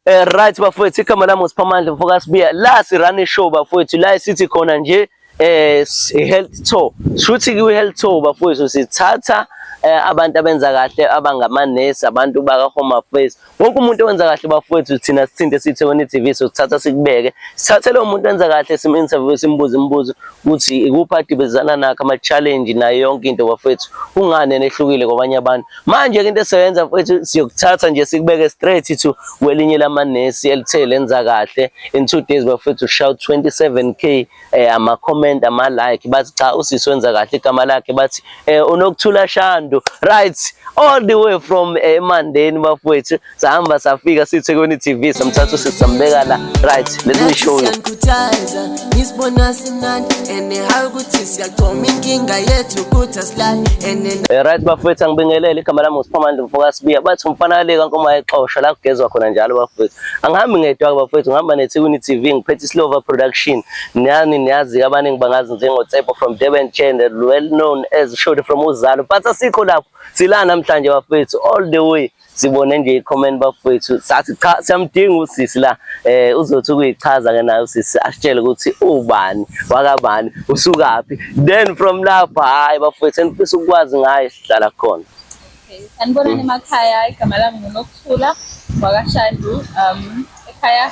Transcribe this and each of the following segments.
Right bafowethu, igama lami uSiphamandla Focus Beer. La sirun ishow bafowethu, la sithi khona nje health tour. Shuthi ku health tour bafowethu sithatha abantu abenza kahle abangamanesi, abantu baka Home Affairs. Wonke umuntu owenza kahle bafowethu thina sithinte sithi wena TV sokuthatha sikubeke. Sithathe lo muntu owenza kahle sim-interview simbuze imibuzo ukuthi ikuphi adibezana nakho ama challenge nayo yonke into bafowethu. Ungane nehlukile kwabanye abantu. Manje ke into esiyenza bafowethu siyokuthatha nje sikubeke straight to kwelinye lamanesi elithe lenza kahle. In 2 days bafowethu shout 27k ama comment ama like bathi cha usisi wenza kahle igama lakhe bathi unokuthula Shando. Right, all the way from Mandeni bafowethu sahamba safika siThekwini TV samthatha sisambeka la. Right, let me show you. Right bafowethu, angibingelele igama lami uSiphamandla Focus Beer. Bathi umfana le kaNkoma exosha la kugezwa khona njalo bafowethu. Angihambi ngedwa bafowethu, ngihamba neThekwini TV, ngiphethe iSlova Production. Niyani niyazi abaningi bangazi njengoTshepo from Durban channel, well known as Showed from Uzalo. But asikho lapho sila namhlanje bafowethu, all the way sibone nje i-comment bafowethu sathi cha siyamdinga usisi la uzothi ukuyichaza ke nayo usisi asitshele ukuthi ubani wakabani usukaphi, then from lapha hayi bafowethu enifisa ukwazi ngaye sihlala khona. Okay, sanibonani emakhaya, igama lami nguNokuthula wakwaShandu. Ekhaya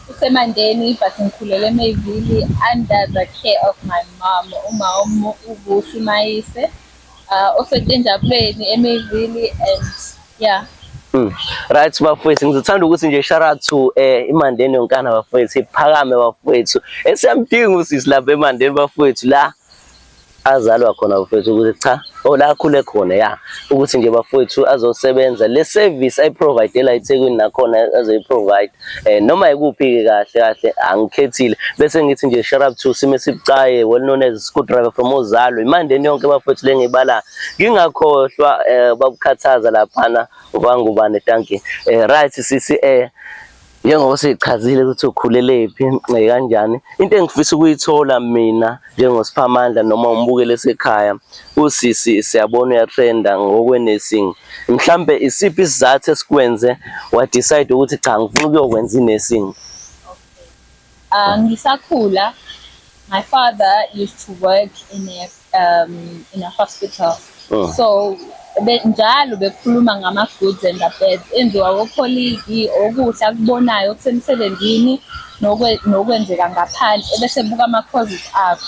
useMandeni but ngikhulele eMayville under the care of my mom, uma uBusi Mayise, oseNtendabuleni eMayville, and yeah. Right bafowethu, ngizithanda ukuthi nje shout out to iMandeni yonkana bafowethu, iphakame bafowethu esiyamdinga usisi lapha eMandeni bafowethu la azalwa khona bafowethu, ukuthi cha la akhule khona ya ukuthi nje bafowethu azosebenza le service ayiprovide la eThekwini nakhona azoyiprovide noma ikuphi kahle kahle angikhethile, bese ngithi nje shout out to Sime Sibucaye, well known as Screwdriver from Uzalo. iMandeni yonke bafowethu lengibala ngingakhohlwa babukhathaza laphana ubangubane tanki. Right sisi njengoba sichazile ukuthi ukhulelephi kanjani, into engifisa ukuyithola mina njengoSiphamandla noma umbukele esekhaya usisi siyabona uyatrenda ngokwenursing, mhlambe isiphi isizathu esikwenze wa decide ukuthi cha ngifuna ukuyokwenza inursing? Okay, ngisakhula my father used to work in a hospital. So njalo bekhuluma ngama goods and the bads enziwa okoligi okuhla kubonayo kusemsebenzini nokwenzeka ngaphandle ebese buka ama causes akho.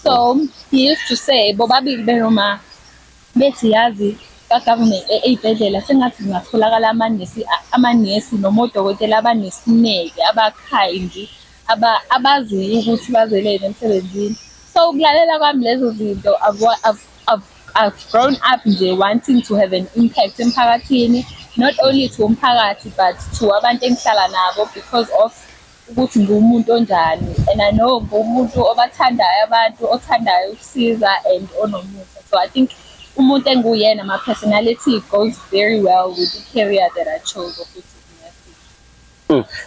So he used to say bobabili benoma bethi yazi ka government eyibhedlela sengathi ngatholakala amanesi noma odokotela abanesineke abakhindi abazi ukuthi bazelele emsebenzini. So ukulalela kwami lezo zinto I've grown up nje wanting to have an impact emphakathini, not only to umphakathi but to abantu engihlala nabo, because of ukuthi ngumuntu onjani, and I know ngumuntu obathandayo abantu, othandayo ukusiza and onomusa. So I think umuntu enguyena, my personality goes very well with the career that I chose of it.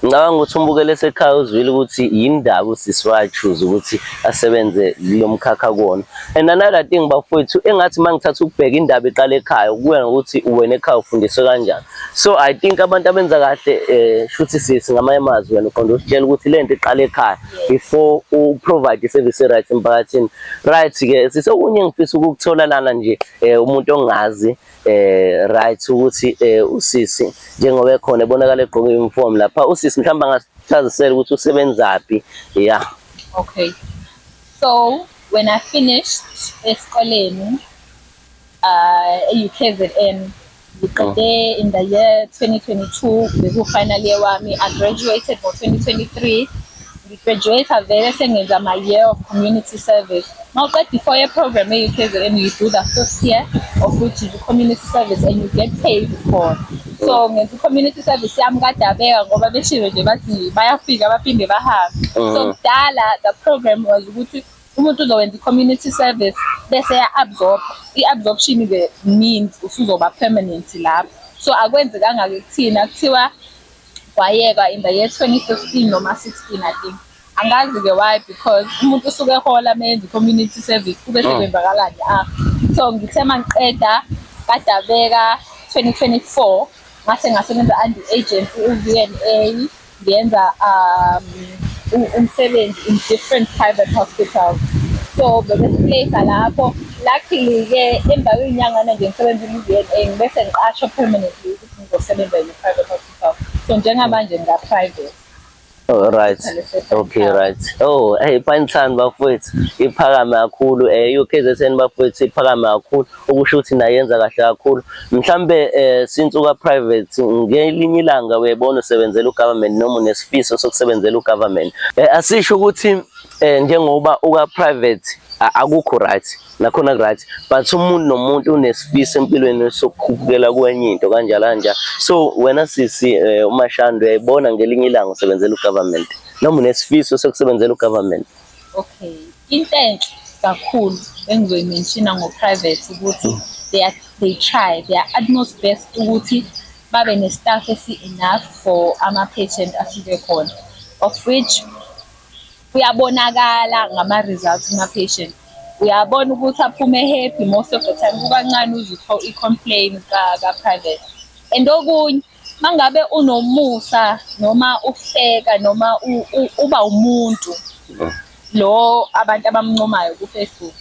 Ngicabanga ukuthi umbukele esekhaya uzwile ukuthi yindaba usisi wachoose ukuthi asebenze lo mkhakha kuona. And another thing bafowethu engathi mangithatha ukubheka indaba eqala ekhaya ukuya ngokuthi wena ekhaya ufundiswe kanjani. So I think abantu abenza kahle shuthi sisi ngamanye amazwi wena uqonda usitshela ukuthi lento iqala ekhaya before u provide i-service right emphakathini. Right ke sisokunye ngifisa ukukuthola lana nje umuntu ongazi right ukuthi usisi njengoba ekhona ebonakala egqoke uniform lapha usisi mhlawumbe angasichazisela ukuthi usebenzaphi. Yeah. Okay, so when I finished esikoleni UKZN in the year 2022 beku final year wami, I graduated for 2023. Graduate vele sengenza my year of community service. Now that the 4-year program at UKZN, you do the 5th year of which is the community service and you get paid for. So ngenza community service yami kadabeka ngoba beshilo nje bathi bayafika baphinde bahambe. So dala the program was ukuthi umuntu uzowenza community service bese ya-absorb. I-absorption ke means usuzoba permanent lapho. So akwenzekanga ke kuthina kuthiwa kwayeka in the year 2015 noma 16 I think. Angazi ke why, because umuntu usuke ehola menza community service kube sekwenzakalani. So ngithe mangiqeda kadabeka 2024 ngase ngasebenza under agency u-VNA, ngiyenza umsebenzi in different private hospitals. So bebesiplace lapho, luckily-ke emva kwey'nyangana nje ngisebenza i-VNA ngibese ngiqashwa permanently ukuthi ngizosebenza in a private hospital. So njengamanje nga-private. Oh, right. Okay, right. Oh, hey, Panthani bafowethu iphakame kakhulu. UKZN bafowethu iphakame kakhulu. Okusho ukuthi nayenza kahle kakhulu. Mhlambe since uka private ngelinye ilanga uyabona usebenzela ugovernment noma unesifiso sokusebenzela ugovernment. Asisho ukuthi njengoba uka private akukho right nakhona right, but umuntu nomuntu unesifiso empilweni sokukhupukela kwenye into kanjalo kanja. So wena sisi uMashando uyayibona ngelinye ilanga usebenzela ugovernment noma unesifiso sokusebenzela ugovernment? Okay, into enhle kakhulu engizoyimenshina ngo-private ukuthi they try their utmost best ukuthi babe ne-staff esi-enough for ama-patient asuke khona, of which kuyabonakala ngama-results kuma-patient. Uyabona ukuthi aphume happy most of the time, kukancane uzitho i-complain ka-private. And okunye, mangabe unomusa noma uhleka noma uba umuntu lo abantu abamncomayo ku-Facebook,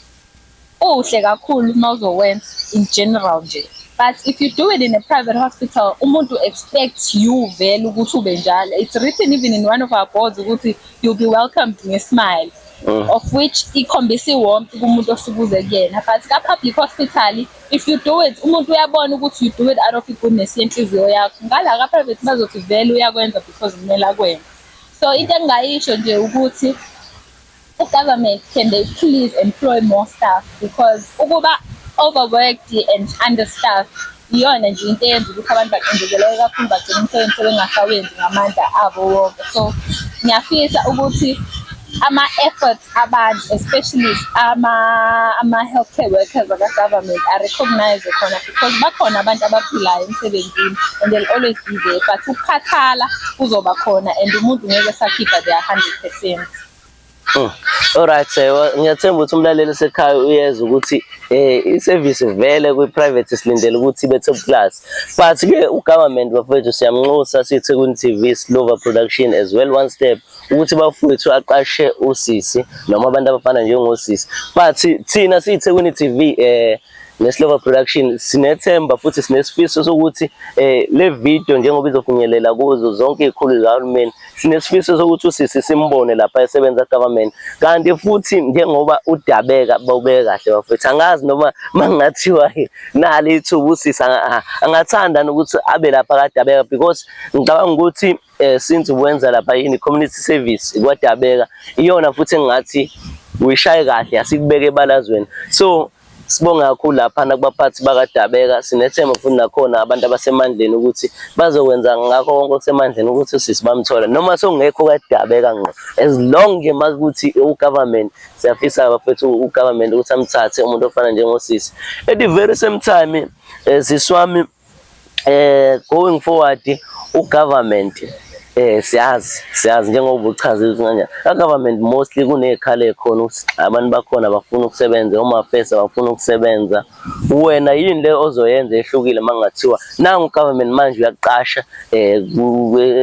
uhle kakhulu uma uzowenza in general nje. But if you do it in a private hospital, umuntu expects you vele ukuthi ube njalo. It's written even in one of our boards ukuthi you'll be welcomed nge-smile. Of which ikhombisa iwarmth kumuntu osukuze kuyena. But ka-public hospital, if you do it, umuntu uyabona ukuthi you do it out of goodness yenhliziyo yakho. Ngala ka-private bazothi vele uyakwenza because kumele akwenze. So into engingayisho nje ukuthi government, can they please employ more staff, because ukuba overworked and understaffed iyona nje into eyenza ukuthi abantu baqindezeleke kakhulu bagcina umsebenzi sebengasawenzi ngamandla abo wonke. So ngiyafisa ukuthi ama-efforts abantu, especially ama-healthcare workers aka-government are-recognize khona, because bakhona abantu abaphilayo emsebenzini and they'll always be there, but ukukhathala kuzoba khona and umuntu ngeke sakhipha their 100%. Alright, ngiyathemba ukuthi umlaleli esekhaya uyeza ukuthi i-service vele kwi-private silindele ukuthi ibe top class, but ke ugovernment bafowethu siyamnxusa siThekwini TV Silova Production as well one step ukuthi bafowethu aqashe usisi noma abantu abafana njengosisi. But thina siThekwini TV neSilova Production sinethemba futhi sinesifiso sokuthi le video njengoba izofinyelela kuzo zonke izikhulu zikahulumeni, sinesifiso sokuthi usisi simbone lapha esebenza government. Kanti futhi njengoba udabeka bawubeke kahle bafethu, angazi noma mangathiwa nali ithuba usisi angathanda ukuthi abe lapha kadabeka, because ngicabanga ukuthi since uwenza lapha yini community service kwadabeka iyona futhi engathi uyishaye kahle asikubeke ebalazweni. So sibonga kakhulu lapha nakubaphathi bakadabeka, sinethemba futhi nakhona abantu abasemandleni ukuthi bazokwenza ngakho konke okusemandleni ukuthi usisi bamthola noma sokungekho kadabeka ngqo, as long nje makuthi ugovernment siyafisa bafethu ugovernment ukuthi amthathe umuntu ofana njengosisi. At the very same time siswami going forward ugovernment siyazi njengoba uchaza ukuthi kanjani government mostly kunekhala ekhona ukuthi abantu bakhona bafuna ukusebenza, omafesa bafuna ukusebenza. Wena yini le ozoyenza ehlukile mangathiwa nangu government manje uyaqasha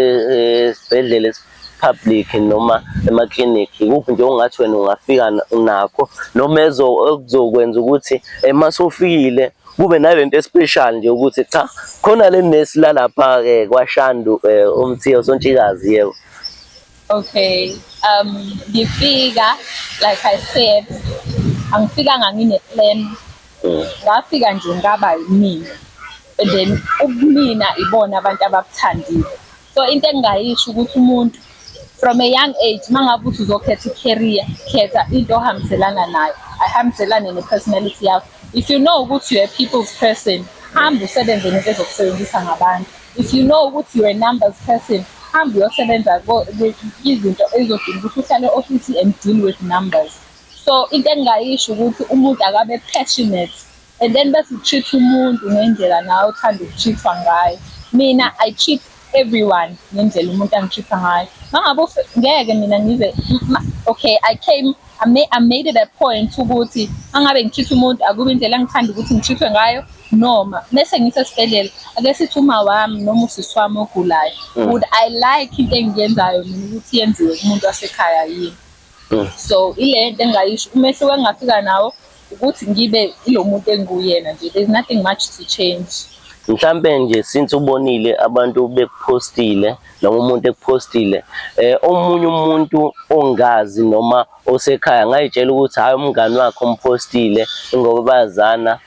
esibhedlela public noma ema-clinic, kuphi nje ungathi wena ungafika nakho noma ezokwenza ukuthi masufikile kube nalento especial nje ukuthi cha khona le nurse la lapha kwaShandu umthiyo Sontshikazi yebo? Okay, ngifika like I said, angifikanga ngine plan, ngafika nje ngaba yimina, and then ubumina ibona abantu abakuthandile. So into engingayisho ukuthi umuntu from a young age mangabe uthi uzokhetha i-career, khetha into ohambiselana nayo, ayihambiselane ne-personality yakho. If you know ukuthi you're a people's person, hamba usebenze nento ezokusebenzisa ngabantu. If you know ukuthi you're a numbers person, hamba uyosebenza izinto ezodinga ukuthi uhlale office and deal with numbers. So into engingayisho ukuthi umuntu akabe passionate and then bese treat umuntu ngendlela nawe uthanda ukutreatwa ngayo. Mina I treat everyone ngendlela umuntu angitreatwa ngayo. Mangabe ngeke mina ngize okay, I made it a point ukuthi angabe ngitreat umuntu akube indlela engithanda ukuthi ngitreatwe ngayo, noma bese ngisesibhedlela ake sithi uma wami noma usisi wami ogulayo would I like into engiyenzayo mina ukuthi yenziwe kumuntu wasekhaya yini. So ile nto engayisho umehluko engafika nawo ukuthi ngibe ilo muntu enguyena nje, there's nothing much to change. Mhlambe nje since ubonile abantu bekupostile noma umuntu ekupostile omunye umuntu ongazi noma osekhaya ngayitshela ukuthi hayi umngani wakhe umpostile ngoba bayazana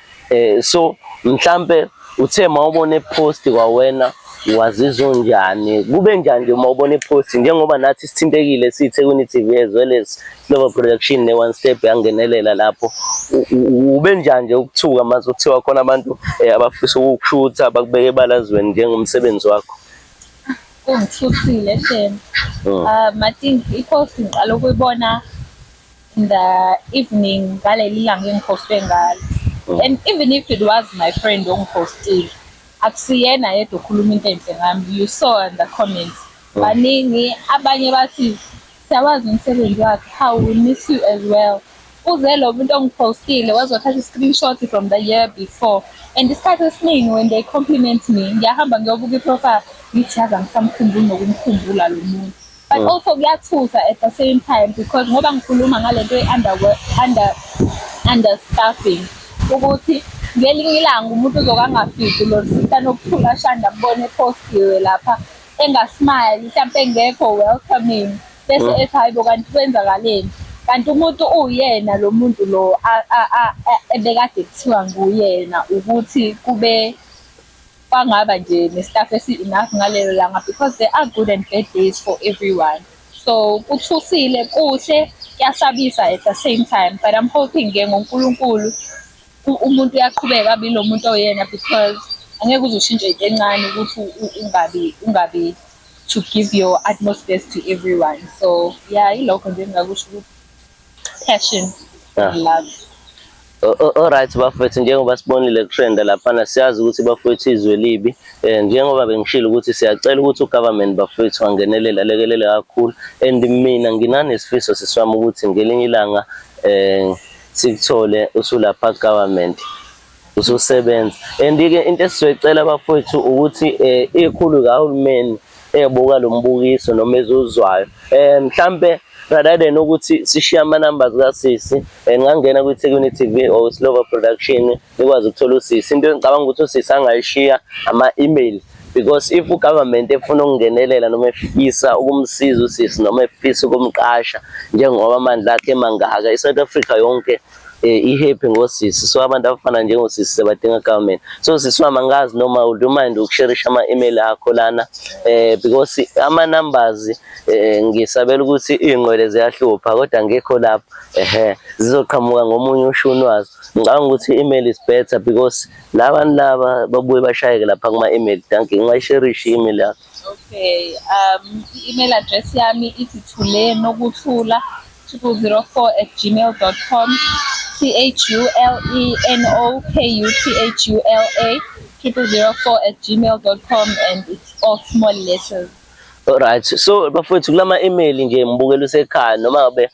so mhlambe uthe mawubona ipost kwawena wazizwa njani, kube njani nje mawubona ipost njengoba nathi sithintekile siThekwini TV as well as Global Production ne One Step yangenelela lapho ube njani nje ukuthuka mase kuthiwa khona abantu abafisa ukukushutha bakubeke ebalazweni njengomsebenzi wakho? Kungithuthile shem. I think ipost ngiqala ukuyibona in the evening ngaleli langa engipostwe ngalo. And even if it was my friend ongipostile, akusiyena yedwa okhuluma into enhle ngami. You saw in the comments baningi abanye bathi siyawazi umsebenzi wakhe, how we miss you as well. Uze lo muntu ongipostile wazothatha i-screenshot from the year before, and isikhathi esiningi when they compliment me ngiyahamba ngiyobuka iprofile ngithi yazi angisamkhumbuli nokumkhumbula lo muntu. But also kuyathusa at the same time because ngoba ngikhuluma ngalento understaffing ukuthi ngelinye ilanga umuntu uzokangafiki lo sister nokuthula shanda mbone epostiwe lapha engasmile mhlawumbe engekho welcoming bese ethi hayibo kanti kwenzakaleni, kanti umuntu uyena lo muntu lo ebekade kuthiwa nguyena ukuthi kube bangaba nje nestaff esi-enough ngalelo langa because there are good and bad days for everyone. So kuthusile kuhle kuyasabisa at the same time, but I'm hoping ke ngoNkulunkulu umuntu uyaqhubeka abe lo muntu oyena because angeke uzushintshe into encane ukuthi ungabi to give your utmost best to everyone. So yeah, ilokho nje engakusho ukuthi passion and love. Alright bafethu, njengoba sibonile kutrenda laphana siyazi ukuthi bafethu izwe libi njengoba bengishilo ukuthi siyacela ukuthi ugovernment bafethu angenelela lekelele kakhulu, and mina nginanesifiso siswami ukuthi ngelinye ilanga sikuthole usulapha government ususebenza. And ke into esizoyicela bafethu ukuthi ikhulu kahulumeni ebuka lo mbukiso noma ezuzwayo mhlambe rather than ukuthi sishiya ama numbers kasisi ngangena kwiThekwini TV or Global Production nikwazi ukuthola usisi. Into engicabanga ukuthi usisi angayishiya ama email because if ugovernment efuna ukungenelela noma efisa ukumsiza usisi noma efisa ukumqasha njengoba amandla akhe mangaka iSouth Africa yonke ihappy ngosisi, so abantu abafana njengosisi sebadinga government. So sisi wami angazi noma would you mind ukusharisha ama email akho lana because ama numbers ngisabela ukuthi ingqwele ziyahlupha kodwa ngekho lapha zizoqhamuka ngomunye ushunwazi. Ngicabanga ukuthi email is better because labantu laba babuye bashayeke lapha kuma email. Thank you, ngayisharisha email yakho. Okay, email address yami ithi thulenokuthula004@gmail.com, THULENOKUTHULA004@gmail.com, and it's all small letters. Alright, so bafethu kulama email nje mbukela usekhaya noma ngabe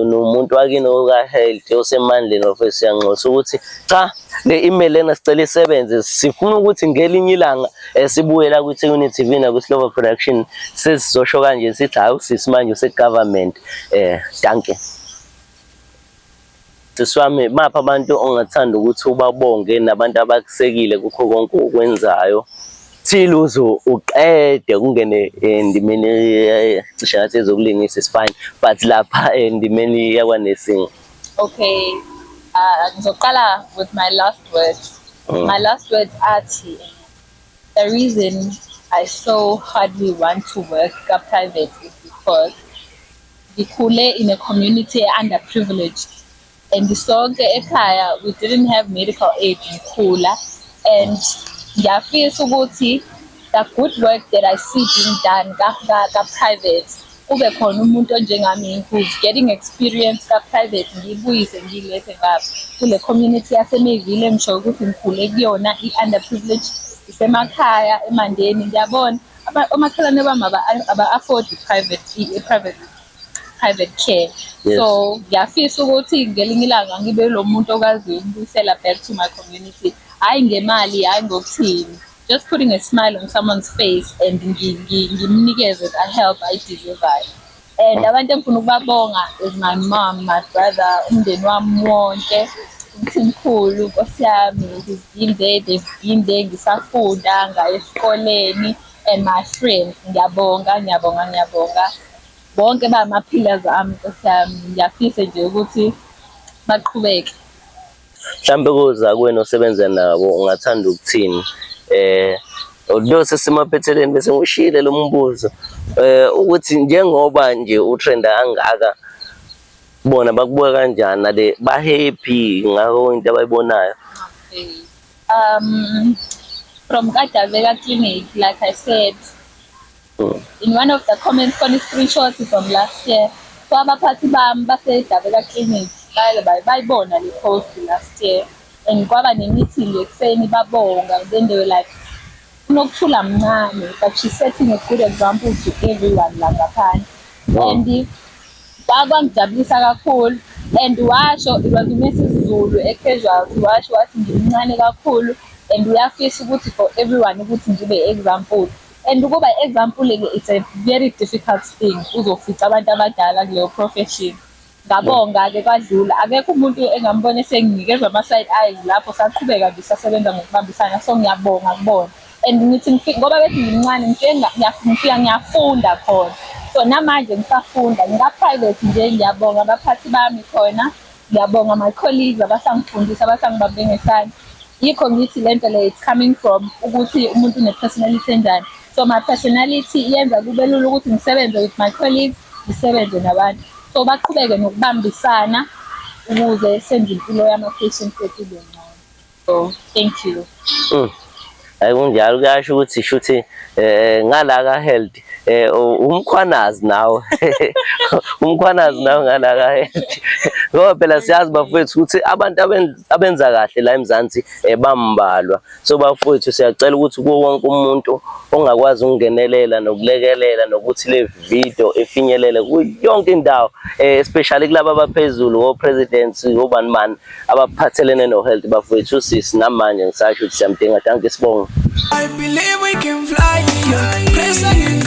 nomuntu wakini oka health osemandleni bafethu siyanxosa ukuthi cha le email lena sicela isebenze, sifuna ukuthi ngelinye ilanga sibuyela kwiThekwini TV na kuGlobal Production sesizosho kanje sithi hayi usisi manje usegovernment. Danke siswami, mapha abantu ongathanda ukuthi ubabonge nabantu abakusekile kukho konke okwenzayo thiluzo uqede kungene endimeni cishe ngathi ezokulingisa is fine, but lapha endimeni yakwaNesinga. Okay, ngizoqala with my last words. My last words athi the reason I so hardly want to work private is because ngikhule in a community underprivileged, and sonke ekhaya we didn't have medical aid ngikhula, and ngiyafisa ukuthi the good work that I see being done ka-private kube khona umuntu onjengami who's getting experience ka-private ngiyibuyise ngiyilethe ngapha kule community yaseMayville engisho ukuthi ngikhule kuyona i-underprivileged isemakhaya eMandeni. Ngiyabona omakhelwane bami aba-afford private care. Yes. So ngiyafisa ukuthi ngelinye ilanga ngibe lo muntu okwaziyo ukubuyisela back to my community. hayi ngemali, hayi ngokuthini. Just putting a smile on someone's face and ngimnikeze a help ayideservayo. And abantu engifuna ukubabonga is my mom, my brother, umndeni wami wonke, umthimkhulu, Nkosi yami, he's been there, they've been there, ngisafunda ngaya esikoleni, and my friends. Ngiyabonga, ngiyabonga, ngiyabonga. Bonke bama-pillars ami, Nkosi yami, ngiyafisa nje ukuthi baqhubeke. Mhlambe kuza kuwena osebenza nabo ungathanda ukuthini? Lo sesimaphetheleni bese ngishile lo mbuzo ukuthi njengoba nje utrenda angaka bona bakubuka kanjani nale ba happy ngako into abayibonayo? Okay. From Kadavega Clinic, like I said, in one of the comments, funny screenshots from last year, so abaphathi bami base-Davega Clinic bayibona le post last year, and kwaba ne-meeting ekuseni babonga, then they were like, unokuthula mncane, but she's setting a good example to everyone la ngaphandle. And kwangijabulisa kakhulu, and washo, it was uMrs Zulu e-casualty, washo wathi ngimncane kakhulu, and uyafisa ukuthi for everyone ukuthi ngibe example. And ukuba example it's a very difficult thing uzofica abantu abadala kuleyo profession. Ngabonga ke kwadlula, akekho umuntu engambone senginikeza ama-side eyes lapho saqhubeka nje sasebenza ngokubambisana, so ngiyabonga kubona. And ngithi ngoba bethi ngimncane ngifika ngiyafunda khona, so namanje ngisafunda ngika-private nje. Ngiyabonga abaphathi bami khona, ngiyabonga my colleagues abasangifundisa, abasangibambe ngesandla. Yikho ngithi lento le it's coming from ukuthi umuntu une-personality enjani. So my personality iyenza kube lula ukuthi ngisebenze with my colleagues, ngisebenze nabantu, so baqhubeke nokubambisana ukuze senze impilo yama-patients ethu ibe ngcono. So thank you. Hayi kunjalo, kuyasho ukuthi shuthi ngala ka health umkhwanazi nawe umkhwanazi nawe ngala ka health ngoba phela siyazi bafowethu ukuthi abantu abenza kahle la eMzansi bambalwa. So bafowethu siyacela ukuthi kuwo wonke umuntu ongakwazi ukungenelela nokulekelela nokuthi le video efinyelele kuyonke indawo, especially kulabo abaphezulu o presidents obani mani abaphathelene no health. Bafowethu sisi namanje ngisasho ukuthi siyamdinga. Thank you, sibonga. I believe we can fly, yeah. Press and